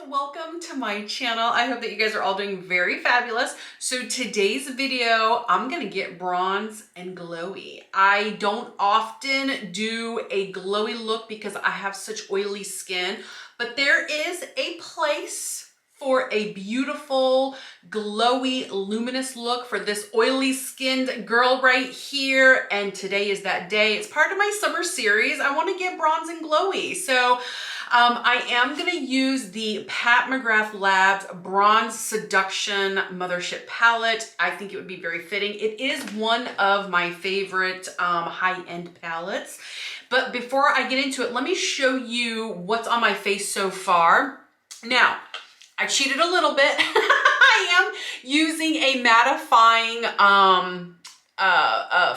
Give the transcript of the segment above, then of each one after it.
welcome to my channel. I hope that you guys are all doing very fabulous. So today's video, I'm gonna get bronze and glowy. I don't often do a glowy look because I have such oily skin, but there is a place for a beautiful, glowy, luminous look for this oily skinned girl right here. And today is that day. It's part of my summer series. I want to get bronze and glowy. So I am going to use the Pat McGrath Labs Bronze Seduction Mothership Palette. I think it would be very fitting. It is one of my favorite high-end palettes. But before I get into it, let me show you what's on my face so far. Now, I cheated a little bit. I am using a mattifying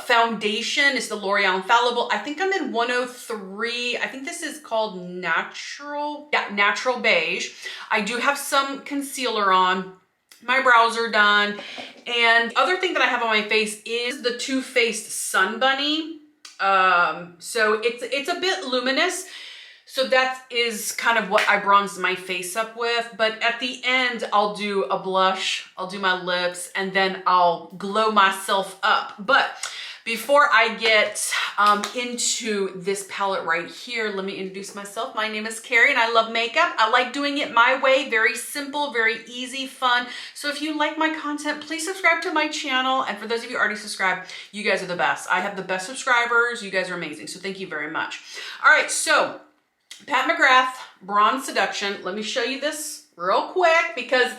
foundation. It's the L'Oreal Infallible. I think I'm in 103. I think this is called Natural. Yeah, Natural Beige. I do have some concealer on. My brows are done. And the other thing that I have on my face is the Too Faced Sun Bunny. So it's a bit luminous. So that is kind of what I bronzed my face up with. But at the end, I'll do a blush, I'll do my lips, and then I'll glow myself up. But before I get into this palette right here, let me introduce myself. My name is Carrie and I love makeup. I like doing it my way, very simple, very easy, fun. So if you like my content, please subscribe to my channel. And for those of you already subscribed, you guys are the best. I have the best subscribers. You guys are amazing. So thank you very much. All right, so Pat McGrath Bronze Seduction. Let me show you this real quick because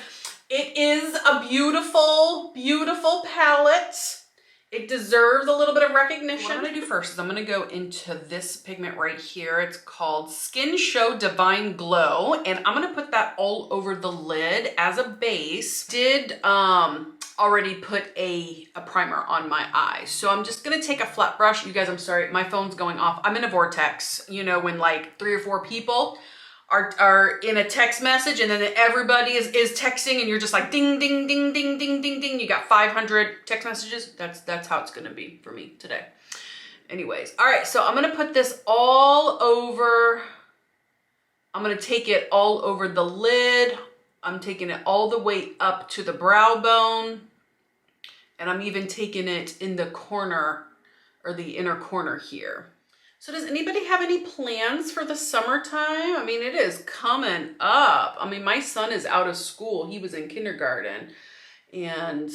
it is a beautiful, beautiful palette. It deserves a little bit of recognition. What I'm gonna do first is I'm gonna go into this pigment right here. It's called Skin Show Divine Glow, and I'm gonna put that all over the lid as a base. Did already put a primer on my eyes. So I'm just gonna take a flat brush. You guys, I'm sorry, my phone's going off. I'm in a vortex, you know, when like 3 or 4 people are in a text message and then everybody is texting and you're just like ding, ding, ding, ding, ding, ding, ding. You got 500 text messages. That's how it's gonna be for me today. Anyways, all right, so I'm gonna put this all over. I'm gonna take it all over the lid. I'm taking it all the way up to the brow bone. And I'm even taking it in the corner or the inner corner here. So does anybody have any plans for the summertime? I mean, it is coming up. I mean, my son is out of school. He was in kindergarten and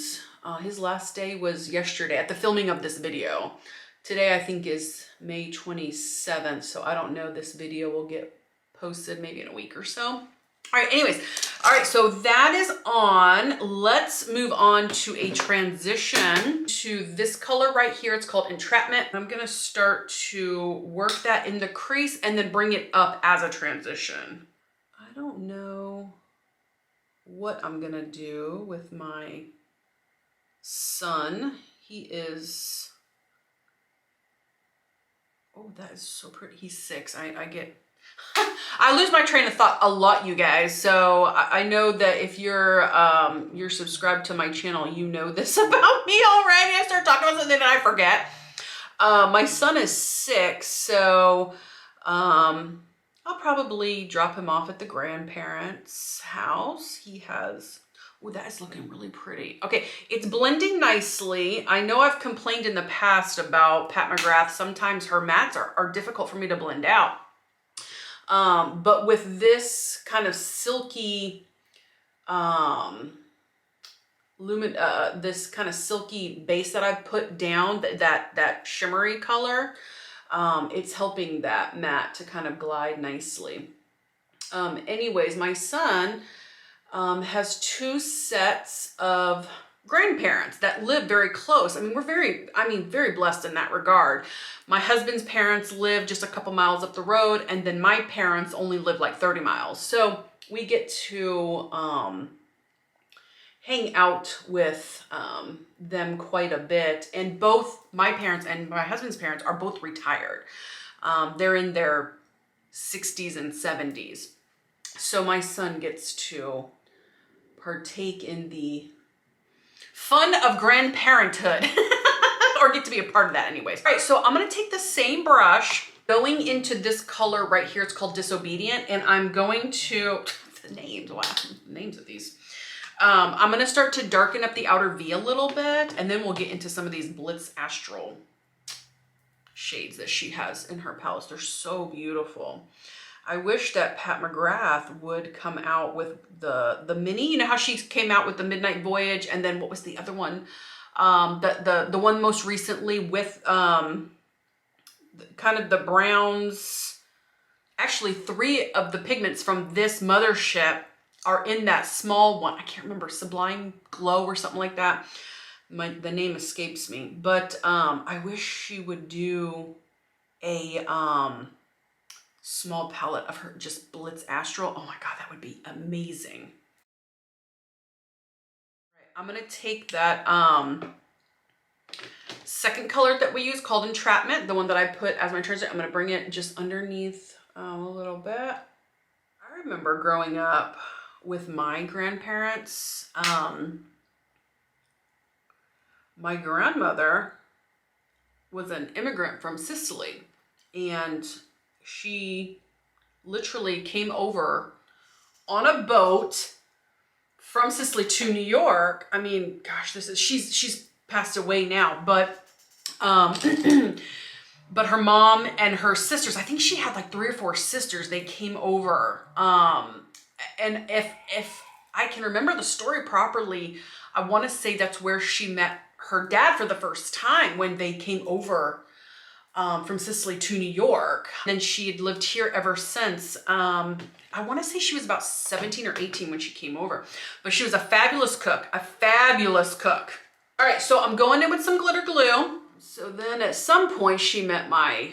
his last day was yesterday at the filming of this video. Today, I think is May 27th. So I don't know, this video will get posted maybe in a week or so. All right, anyways, all right, so that is on. Let's move on to a transition to this color right here. It's called Entrapment. I'm gonna start to work that in the crease and then bring it up as a transition. I don't know what I'm gonna do with my son. He is, oh, that is so pretty. He's 6, I lose my train of thought a lot, you guys. So I know that if you're subscribed to my channel, you know this about me already. I start talking about something and I forget. My son is 6, so I'll probably drop him off at the grandparents' house. He has, oh, that is looking really pretty. Okay, it's blending nicely. I know I've complained in the past about Pat McGrath. Sometimes her mattes are difficult for me to blend out. But with this kind of silky, this kind of silky base that I've put down, that shimmery color, it's helping that matte to kind of glide nicely. Anyways, my son, has 2 sets of grandparents that live very close. I mean, we're very blessed in that regard. My husband's parents live just a couple miles up the road, and then my parents only live like 30 miles. So we get to hang out with them quite a bit. And both my parents and my husband's parents are both retired. They're in their 60s and 70s. So my son gets to partake in the fun of grandparenthood or get to be a part of that anyways. All right, so I'm gonna take the same brush going into this color right here. It's called Disobedient, and I'm going to, the names? Wow, the names of these. I'm gonna start to darken up the outer V a little bit, and then we'll get into some of these Blitz Astral shades that she has in her palette. They're so beautiful. I wish that Pat McGrath would come out with the mini. You know how she came out with the Midnight Voyage, and then what was the other one? The one most recently with kind of the browns. Actually, 3 of the pigments from this mothership are in that small one. I can't remember, Sublime Glow or something like that. The name escapes me, but I wish she would do a small palette of her just Blitz Astral. Oh my God, that would be amazing. Right, I'm gonna take that second color that we use called Entrapment, the one that I put as my transition. I'm gonna bring it just underneath a little bit. I remember growing up with my grandparents. My grandmother was an immigrant from Sicily, and she literally came over on a boat from Sicily to New York. I mean, gosh, she's passed away now, but but her mom and her sisters, I think she had like 3 or 4 sisters, they came over. And if I can remember the story properly, I want to say that's where she met her dad for the first time when they came over from Sicily to New York. And she had lived here ever since. I want to say she was about 17 or 18 when she came over, but she was a fabulous cook, a fabulous cook. All right, so I'm going in with some glitter glue. So then at some point she met my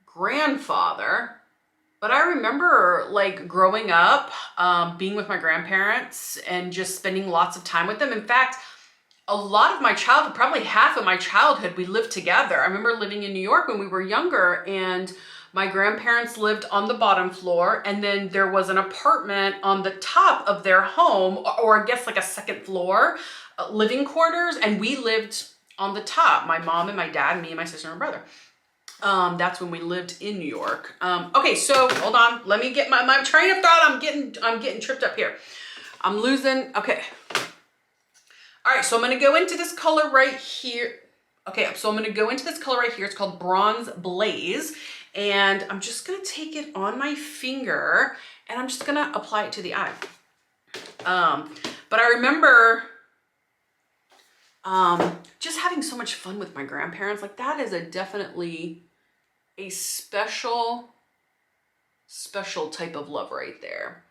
grandfather. But I remember like growing up, being with my grandparents and just spending lots of time with them. In fact, a lot of my childhood, probably half of my childhood, we lived together. I remember living in New York when we were younger, and my grandparents lived on the bottom floor, and then there was an apartment on the top of their home, or I guess like a second floor living quarters, and we lived on the top. My mom and my dad, me and my sister and my brother. That's when we lived in New York. Okay, so hold on. Let me get my train of thought. I'm getting tripped up here. I'm losing. Okay. All right, so I'm going to go into this color right here. Okay, so I'm going to go into this color right here. It's called Bronze Blaze. And I'm just going to take it on my finger and I'm just going to apply it to the eye. But I remember just having so much fun with my grandparents. Like that is definitely a special type of love right there.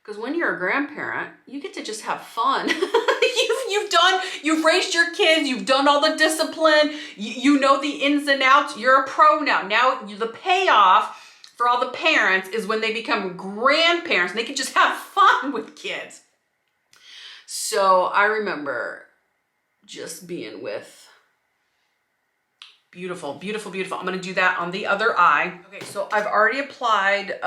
Because when you're a grandparent, you get to just have fun. You've raised your kids, you've done all the discipline, you know the ins and outs, you're a pro now. Now the payoff for all the parents is when they become grandparents and they can just have fun with kids. So I remember just being with beautiful, beautiful, beautiful. I'm gonna do that on the other eye. Okay, so I've already applied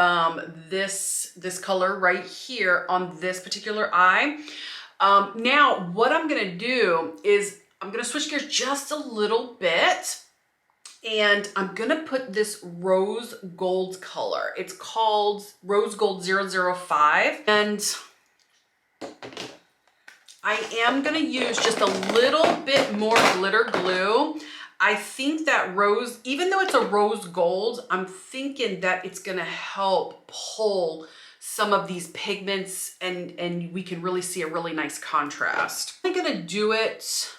this color right here on this particular eye. Now what I'm gonna do is I'm gonna switch gears just a little bit, and I'm gonna put this rose gold color. It's called Rose Gold 005, and I am gonna use just a little bit more glitter glue. I think that rose, even though it's a rose gold, I'm thinking that it's gonna help pull some of these pigments and we can really see a really nice contrast. I'm gonna do it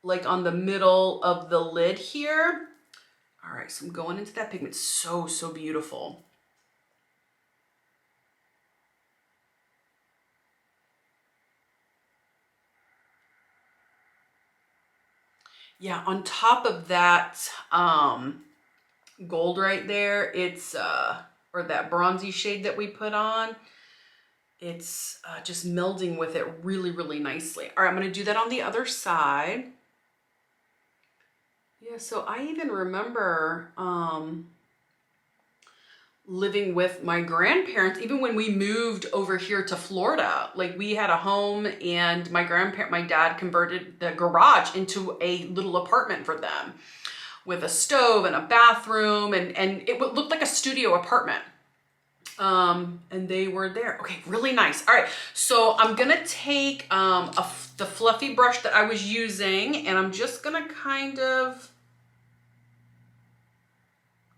like on the middle of the lid here. All right, so I'm going into that pigment. So, so beautiful. Yeah, on top of that gold right there, it's, or that bronzy shade that we put on, it's just melding with it really, really nicely. All right, I'm gonna do that on the other side. Yeah, so I even remember living with my grandparents, even when we moved over here to Florida. Like we had a home and my dad converted the garage into a little apartment for them with a stove and a bathroom, and it looked like a studio apartment. And they were there. Okay, really nice. All right, so I'm gonna take the fluffy brush that I was using, and I'm just gonna kind of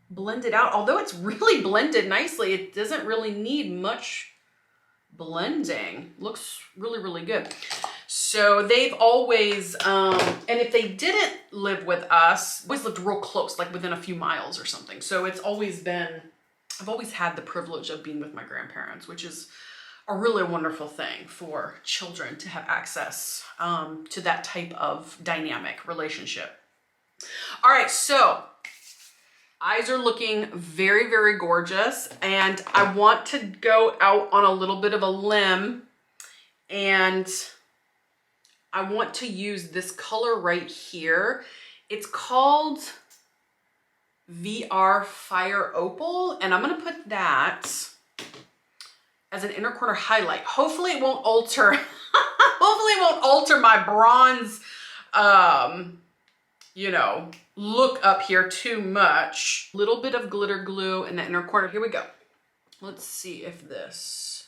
blend it out. Although it's really blended nicely, it doesn't really need much blending. Looks really, really good. So they've always, and if they didn't live with us, always lived real close, like within a few miles or something. So it's always been, I've always had the privilege of being with my grandparents, which is a really wonderful thing for children to have access to that type of dynamic relationship. All right, so eyes are looking very, very gorgeous, and I want to go out on a little bit of a limb, and I want to use this color right here. It's called VR Fire Opal, and I'm gonna put that as an inner corner highlight. Hopefully it won't alter, hopefully it won't alter my bronze, you know, look up here too much. Little bit of glitter glue in the inner corner. Here we go. Let's see if this,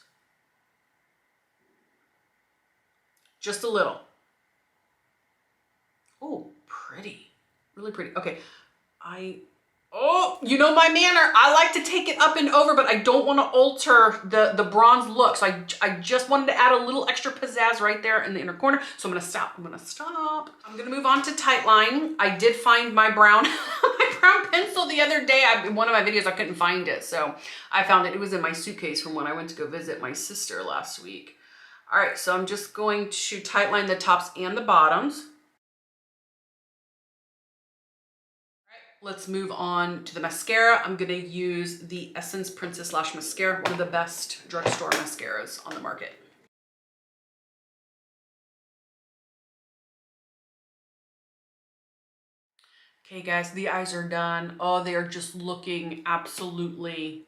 just a little. Oh, pretty, really pretty. Okay, oh, you know my manner. I like to take it up and over, but I don't want to alter the bronze look. So I just wanted to add a little extra pizzazz right there in the inner corner. So I'm gonna stop. I'm gonna move on to Tightline. I did find my brown, my brown pencil the other day. In one of my videos, I couldn't find it. So I found it. It was in my suitcase from when I went to go visit my sister last week. All right, so I'm just going to tightline the tops and the bottoms. Let's move on to the mascara. I'm gonna use the Essence Princess Lash Mascara, one of the best drugstore mascaras on the market. Okay guys, the eyes are done. Oh, they are just looking absolutely,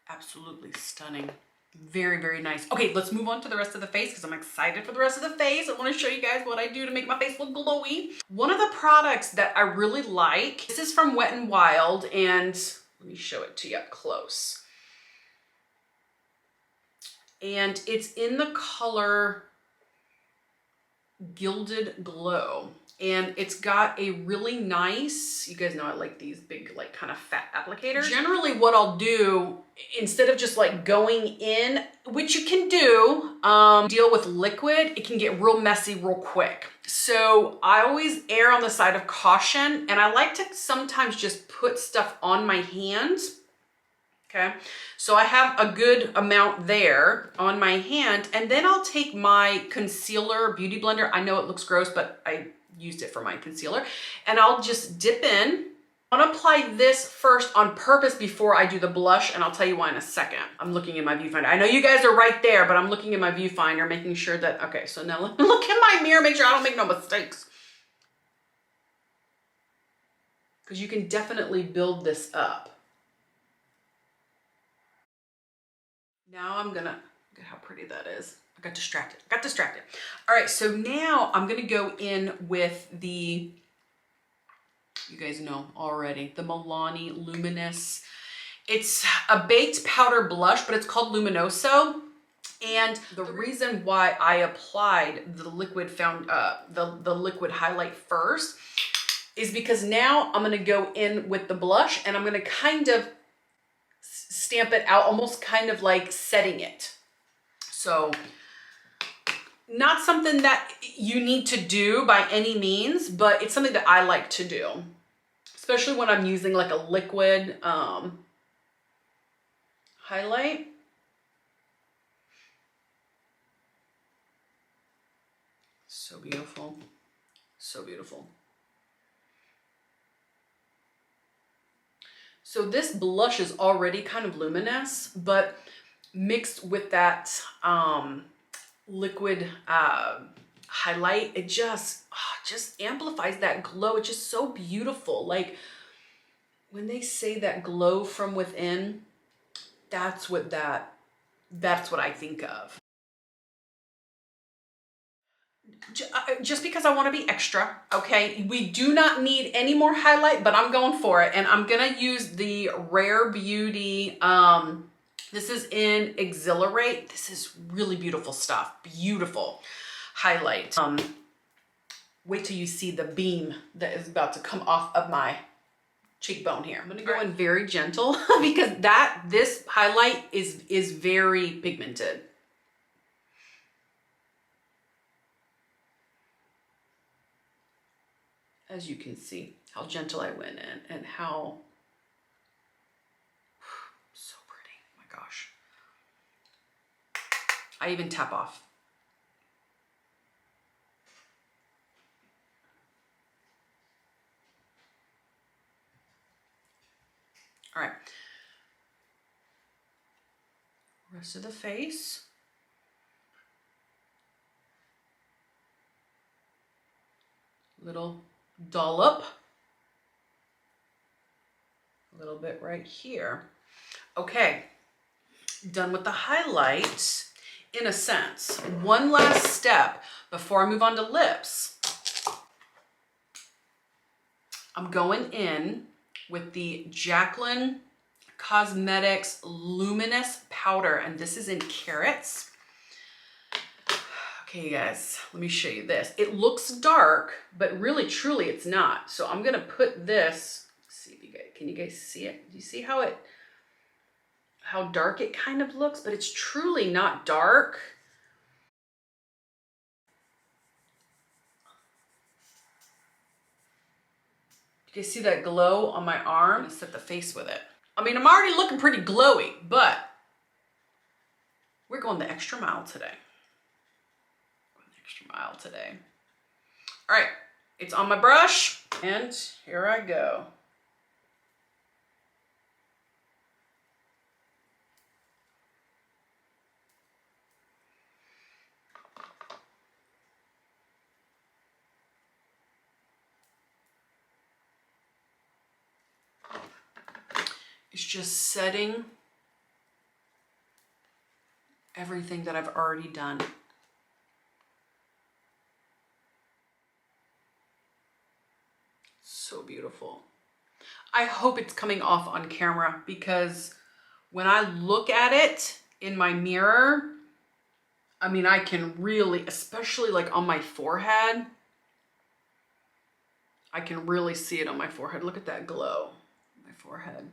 absolutely stunning. Very, very nice. Okay, let's move on to the rest of the face because I'm excited for the rest of the face. I want to show you guys what I do to make my face look glowy. One of the products that I really like, this is from Wet n Wild, and let me show it to you up close. And it's in the color Gilded Glow. And it's got a really nice, you guys know I like these big, like kind of fat applicators. Generally what I'll do, instead of just like going in, which you can do, deal with liquid, it can get real messy real quick. So I always err on the side of caution, and I like to sometimes just put stuff on my hands. Okay, so I have a good amount there on my hand, and then I'll take my concealer beauty blender. I know it looks gross, but I used it for my concealer, and I'll just dip in. I'm gonna apply this first on purpose before I do the blush, and I'll tell you why in a second. I'm looking in my viewfinder. I know you guys are right there, but I'm looking in my viewfinder, making sure that, okay, so now look in my mirror, make sure I don't make no mistakes. Because you can definitely build this up. Now I'm gonna, look at how pretty that is. I got distracted. All right, so now I'm gonna go in with the, you guys know already, the Milani Luminous. It's a baked powder blush, but it's called Luminoso. And the reason why I applied the liquid the liquid highlight first is because now I'm gonna go in with the blush, and I'm gonna kind of stamp it out, almost kind of like setting it. So not something that you need to do by any means, but it's something that I like to do, especially when I'm using like a liquid highlight. So beautiful, so beautiful. So this blush is already kind of luminous, but mixed with that liquid highlight, it just amplifies that glow. It's just so beautiful. Like when they say that glow from within, that's what I think of. just because I want to be extra, okay? We do not need any more highlight, but I'm going for it. And I'm going to use the Rare Beauty, this is in Exhilarate. This is really beautiful stuff, beautiful highlight. Wait till you see the beam that is about to come off of my cheekbone here. I'm gonna go in very gentle because this highlight is very pigmented. As you can see how gentle I went in and how so pretty. Oh my gosh. I even tap off. All right. Rest of the face. Little dollop. A little bit right here. Okay. Done with the highlights in a sense. One last step before I move on to lips. I'm going in with the Jaclyn Cosmetics Luminous Powder, and this is in Carrots. Okay, you guys, let me show you this. It looks dark, but really, truly, it's not. So I'm gonna put this, let's see if you guys, can you guys see it? Do you see how dark it kind of looks? But it's truly not dark. You guys see that glow on my arm? I'm gonna set the face with it. I mean, I'm already looking pretty glowy, but we're going the extra mile today. All right, it's on my brush, and here I go. It's just setting everything that I've already done. So beautiful. I hope it's coming off on camera because when I look at it in my mirror, I mean, I can really, especially like on my forehead, I can really see it on my forehead. Look at that glow on my forehead.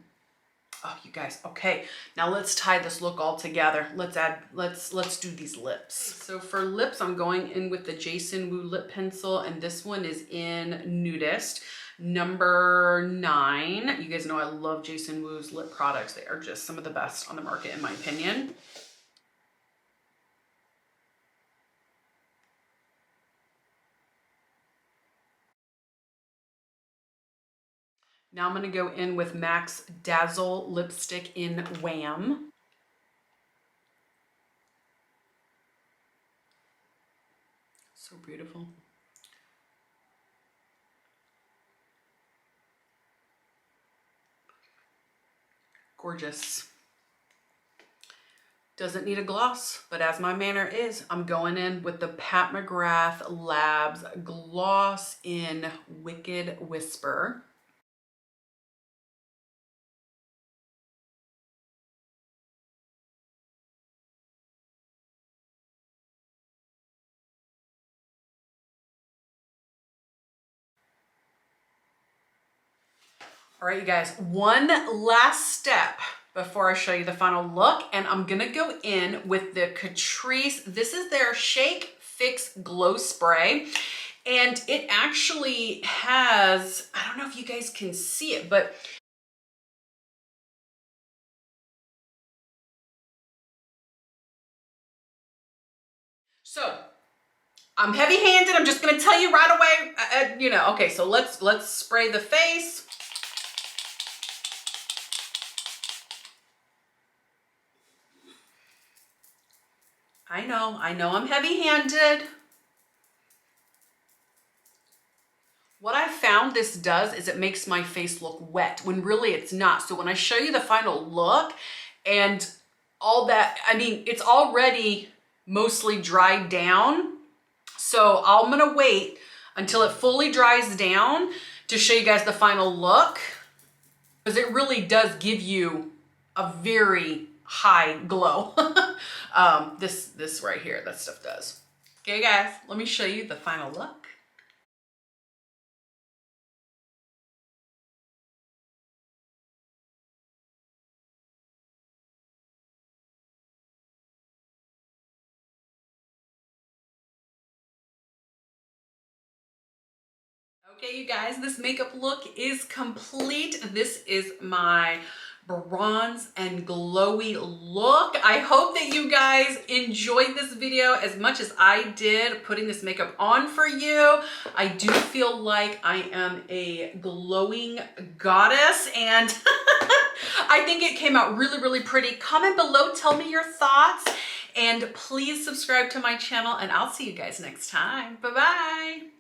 Oh, you guys, okay. Now let's tie this look all together. Let's do these lips. So for lips, I'm going in with the Jason Wu lip pencil, and this one is in Nudist, number 9. You guys know I love Jason Wu's lip products. They are just some of the best on the market, in my opinion. Now I'm gonna go in with MAC's Dazzle lipstick in Wham. So beautiful. Gorgeous. Doesn't need a gloss, but as my manner is, I'm going in with the Pat McGrath Labs Gloss in Wicked Whisper. All right, you guys, one last step before I show you the final look, and I'm gonna go in with the Catrice. This is their Shake Fix Glow Spray, and it actually has, I don't know if you guys can see it, but so I'm heavy-handed. I'm just gonna tell you right away, you know, okay, so let's spray the face. I know I'm heavy-handed. What I found this does is it makes my face look wet when really it's not. So when I show you the final look and all that, I mean, it's already mostly dried down. So I'm gonna wait until it fully dries down to show you guys the final look, because it really does give you a very high glow. This right here, that stuff does. Okay guys, let me show you the final look. Okay, you guys, this makeup look is complete. This is my bronze and glowy look. I hope that you guys enjoyed this video as much as I did putting this makeup on for you. I do feel like I am a glowing goddess, and I think it came out really, really pretty. Comment below, tell me your thoughts, and please subscribe to my channel, and I'll see you guys next time. Bye-bye.